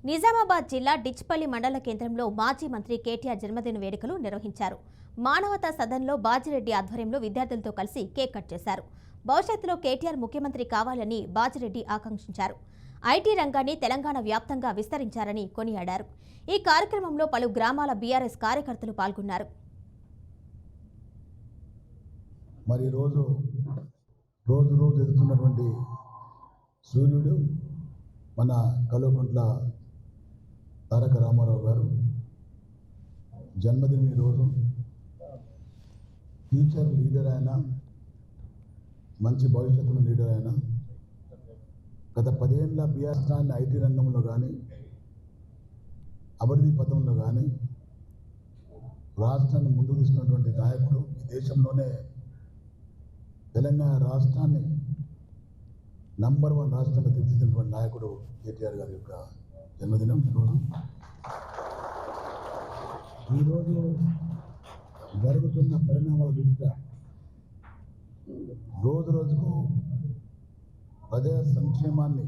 నిజామాబాద్ జిల్లా డిచ్పల్లి మండల కేంద్రంలో మాజీ మంత్రి కేటీఆర్ జన్మదిన వేడుకలు నిర్వహించారు. మానవతా సదన్లో బాజిరెడ్డి ఆధ్వర్యంలో విద్యార్థులతో కలిసి కేక్ కట్ చేశారు. భవిష్యత్తులో కేటీఆర్ ముఖ్యమంత్రి కావాలని బాజిరెడ్డి ఆకాంక్షించారు. ఐటీ రంగాన్ని తెలంగాణ వ్యాప్తంగా విస్తరించారని కొనియాడారు. ఈ కార్యక్రమంలో పలు గ్రామాల బీఆర్ఎస్ కార్యకర్తలు పాల్గొన్నారు. మరి రోజు ఎదుగుతున్నటువంటి సూర్యుడు మన కల్వకుంట్ల తారక రామారావు గారు జన్మదినం ఈరోజు. ఫ్యూచర్ లీడర్ ఆయన, మంచి భవిష్యత్తులో లీడర్ ఆయన. గత 10 ఏళ్ళ బీఆర్ఎస్ ఐటీ రంగంలో కానీ అభివృద్ధి పథంలో కానీ రాష్ట్రాన్ని ముందుకు తీసుకున్నటువంటి నాయకుడు. ఈ దేశంలోనే తెలంగాణ రాష్ట్రాన్ని నంబర్ 1 రాష్ట్రంగా తీర్చిదిద్దినటువంటి నాయకుడు కేటీఆర్ గారి యొక్క జన్మదినం ఈరోజు జరుగుతున్న పరిణామాల దృష్ట్యా రోజుకు ప్రజా సంక్షేమాన్ని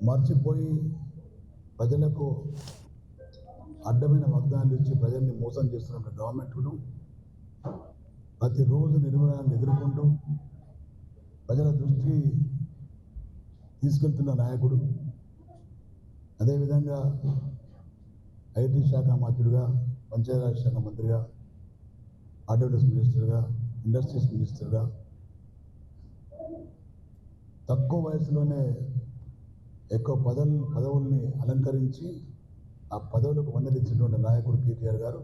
మర్చిపోయి ప్రజలకు అడ్డమైన వాగ్దానాలు ఇచ్చి ప్రజల్ని మోసం చేస్తున్న గవర్నమెంట్ను ప్రతిరోజు నిర్వహణను ఎదుర్కొంటూ ప్రజల దృష్టి తీసుకెళ్తున్న నాయకుడు. అదేవిధంగా ఐటీ శాఖ మంత్రిగా, పంచాయతీరాజ్ శాఖ మంత్రిగా, ఆర్డబ్ల్యూఎస్ మినిస్టర్గా, ఇండస్ట్రీస్ మినిస్టర్గా తక్కువ వయసులోనే ఎక్కువ పదవుల్ని అలంకరించి ఆ పదవులకు వన్నె తెచ్చినటువంటి నాయకుడు కేటీఆర్ గారు.